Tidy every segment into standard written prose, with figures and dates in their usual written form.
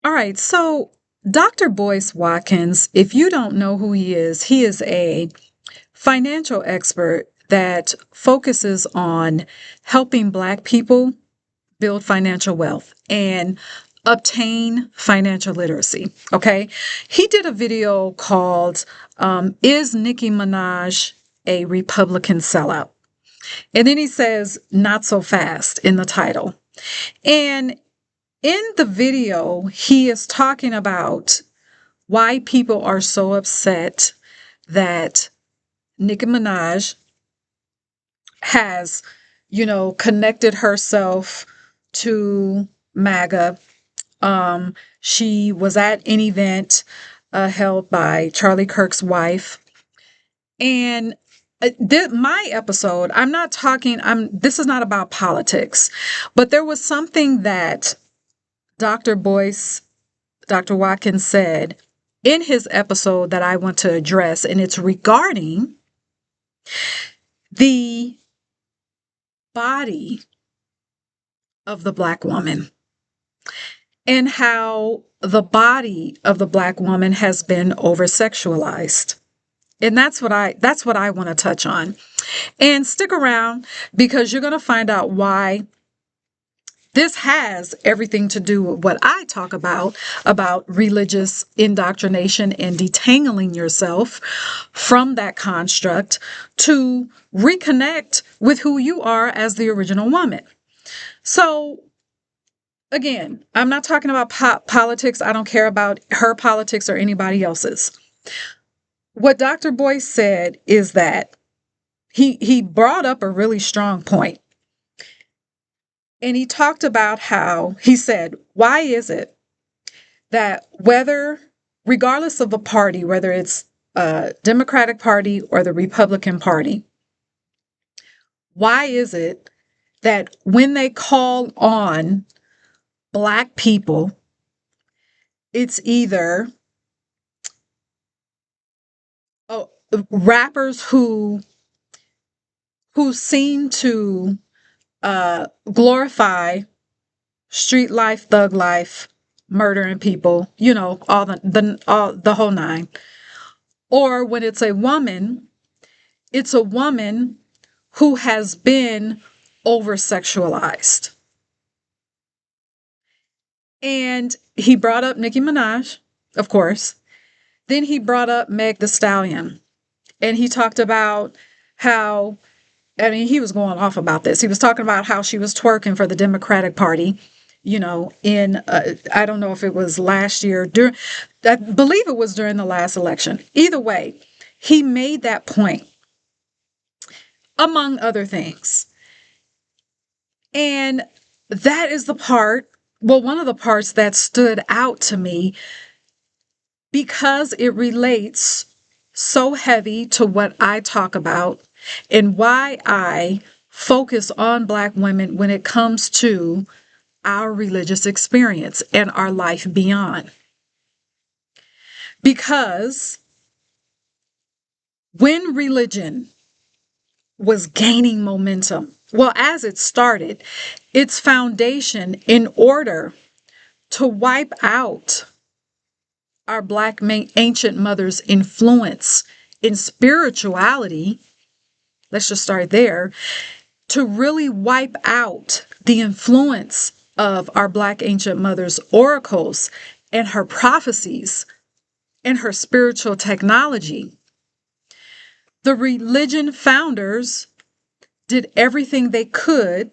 All right. So, Dr. Boyce Watkins, if you don't know who he is a financial expert that focuses on helping Black people build financial wealth and obtain financial literacy. Okay. He did a video called Is Nicki Minaj a Republican Sellout? And then he says, Not so fast in the title. And in the video, he is talking about why people are so upset that Nicki Minaj has, connected herself to MAGA. She was at an event held by Charlie Kirk's wife. And my episode, I'm not talking, this is not about politics, but there was something that Dr. Boyce, Dr. Watkins said in his episode that I want to address, and it's regarding the body of the Black woman and how the body of the Black woman has been over sexualized. And that's what I want to touch on. And stick around because you're going to find out why this has everything to do with what I talk about religious indoctrination and detangling yourself from that construct to reconnect with who you are as the original woman. So, again, I'm not talking about politics. I don't care about her politics or anybody else's. What Dr. Boyce said is that he brought up a really strong point. And he talked about how, he said, why is it that regardless of the party, whether it's a Democratic Party or the Republican Party, why is it that when they call on Black people, it's either rappers who seem to glorify street life, thug life, murdering people, all the whole nine. Or when it's a woman who has been over sexualized. And he brought up Nicki Minaj, of course. Then he brought up Meg the Stallion. And he talked about how, he was going off about this. He was talking about how she was twerking for the Democratic Party, in, I don't know if it was last year, I believe it was during the last election. Either way, he made that point, among other things. And that is one of the parts that stood out to me because it relates so heavy to what I talk about and why I focus on Black women when it comes to our religious experience and our life beyond. Because when religion was gaining momentum, well, as it started, its foundation in order to wipe out our Black ancient mothers' influence in spirituality, let's just start there, to really wipe out the influence of our Black ancient mothers' oracles and her prophecies and her spiritual technology. The religion founders did everything they could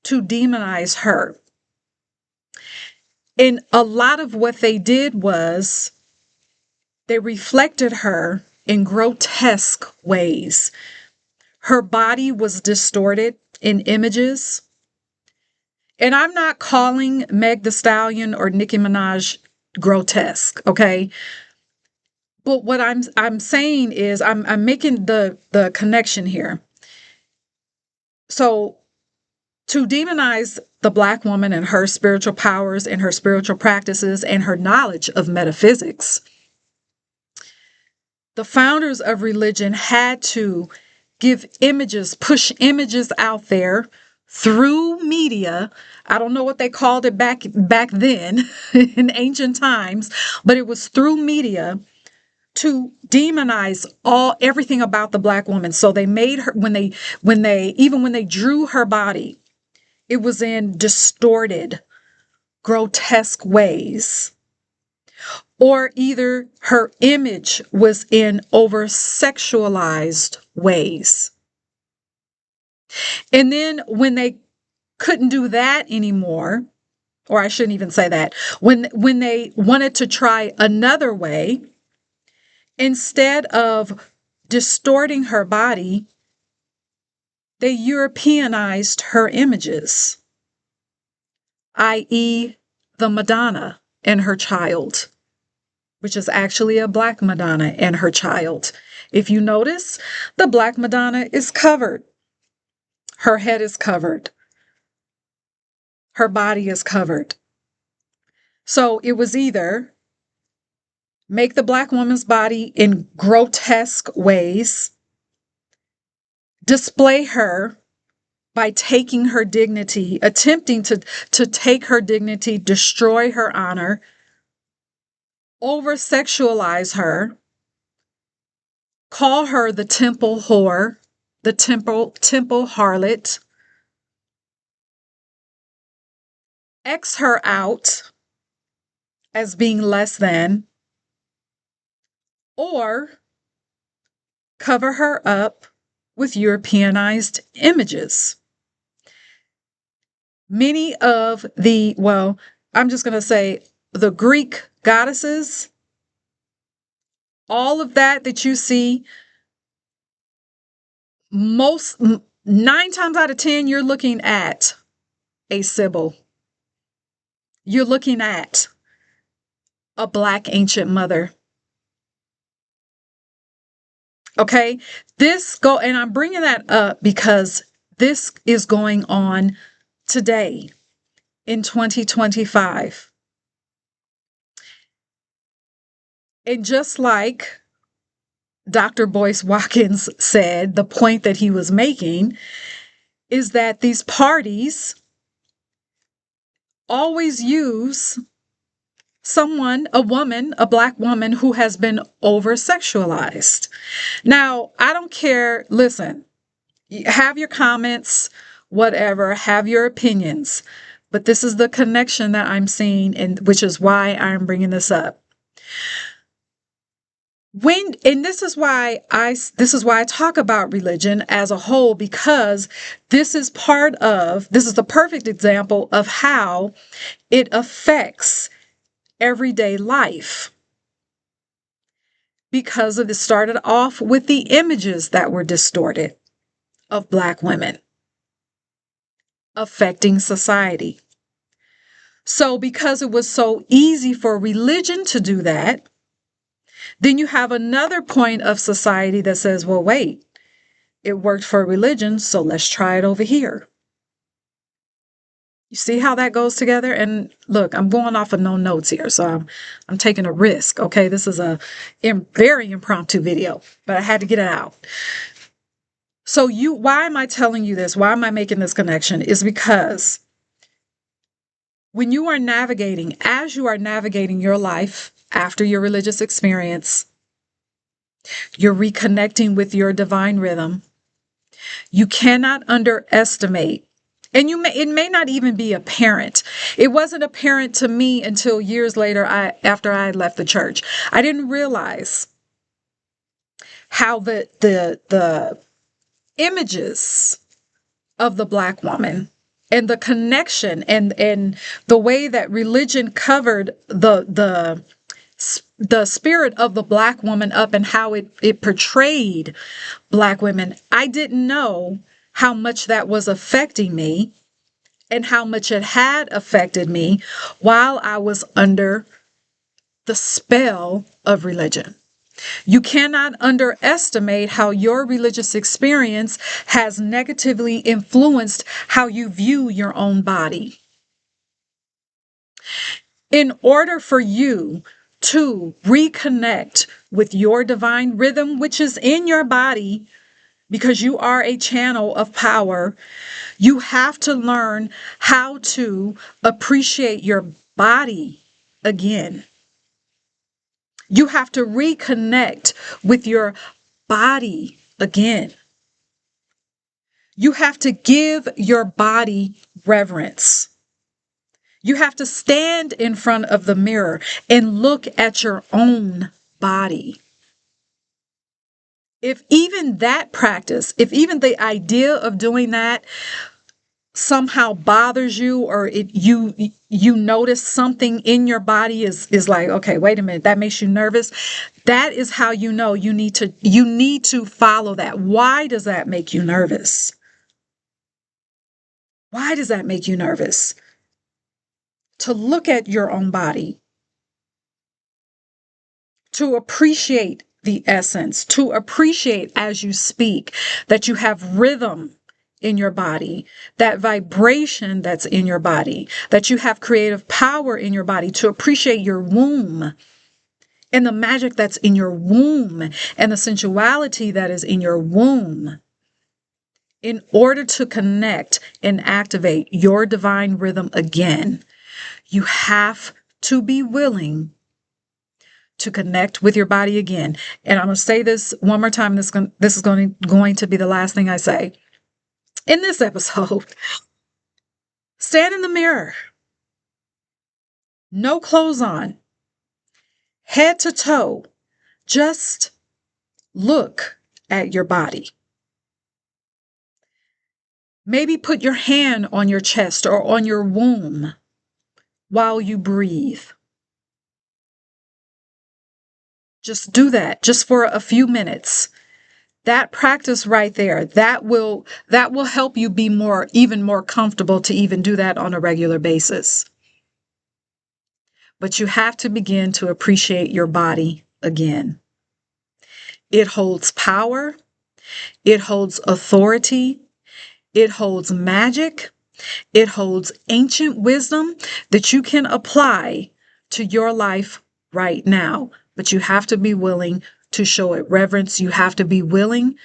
to demonize her. And a lot of what they did was they reflected her in grotesque ways. Her body was distorted in images. And I'm not calling Meg the Stallion or Nicki Minaj grotesque, okay? But what I'm saying is I'm making the connection here. So to demonize the Black woman and her spiritual powers and her spiritual practices and her knowledge of metaphysics, the founders of religion had to give images, push images out there through media. I don't know what they called it back then in ancient times, but it was through media to demonize everything about the Black woman. So they made her, when they drew her body, it was in distorted, grotesque ways. Or either her image was in over sexualized ways. And then when they couldn't do that anymore, or I shouldn't even say that, when they wanted to try another way, instead of distorting her body, they Europeanized her images, i.e., the Madonna and her child, which is actually a Black Madonna and her child. If you notice, the Black Madonna is covered. Her head is covered. Her body is covered. So it was either make the Black woman's body in grotesque ways, display her by taking her dignity, attempting to take her dignity, destroy her honor, over-sexualize her, call her the temple whore, the temple harlot, X her out as being less than, or cover her up with Europeanized images. Many of I'm just going to say the Greek goddesses, all of that you see, 9 times out of 10, you're looking at a Sibyl. You're looking at a Black ancient mother. Okay, and I'm bringing that up because this is going on today in 2025. And just like Dr. Boyce Watkins said, the point that he was making is that these parties always use a woman, a Black woman who has been over-sexualized. Now, I don't care. Listen, have your comments, whatever, have your opinions, but this is the connection that I'm seeing, and which is why I'm bringing this up. This is why I talk about religion as a whole, because this is the perfect example of how it affects everyday life. Because it started off with the images that were distorted of Black women affecting society. So because it was so easy for religion to do that, then you have another point of society that says, well, wait, it worked for religion, so let's try it over here. You see how that goes together? And look, I'm going off of no notes here, so I'm taking a risk, okay? This is a very impromptu video, but I had to get it out. So why am I telling you this? Why am I making this connection? Is because when you are navigating, as you are navigating your life after your religious experience, you're reconnecting with your divine rhythm. You cannot underestimate, and it may not even be apparent. It wasn't apparent to me until years later, after I left the church. I didn't realize how the images of the Black woman and the connection and the way that religion covered the spirit of the Black woman up and how it portrayed Black women. I didn't know how much that was affecting me and how much it had affected me while I was under the spell of religion. You cannot underestimate how your religious experience has negatively influenced how you view your own body. In order for you to reconnect with your divine rhythm, which is in your body, because you are a channel of power. You have to learn how to appreciate your body again. You have to reconnect with your body again. You have to give your body reverence. You have to stand in front of the mirror and look at your own body. If even that practice, if even the idea of doing that somehow bothers you, or you notice something in your body is like, okay, wait a minute, that makes you nervous, that is how you know you need to follow that. Why does that make you nervous? Why does that make you nervous? To look at your own body, to appreciate the essence, to appreciate as you speak that you have rhythm in your body, that vibration that's in your body, that you have creative power in your body, to appreciate your womb and the magic that's in your womb and the sensuality that is in your womb. In order to connect and activate your divine rhythm again, you have to be willing to connect with your body again. And I'm going to say this one more time. This is going to be the last thing I say in this episode. Stand in the mirror. No clothes on. Head to toe. Just look at your body. Maybe put your hand on your chest or on your womb while you breathe. Just do that just for a few minutes. That practice right there, that will help you be even more comfortable to even do that on a regular basis. But you have to begin to appreciate your body again. It holds power. It holds authority. It holds magic. It holds ancient wisdom that you can apply to your life right now. But you have to be willing to show it reverence. You have to be willing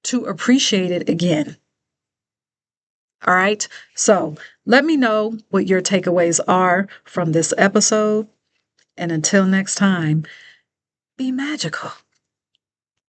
to appreciate it again. All right. So let me know what your takeaways are from this episode. And until next time, be magical.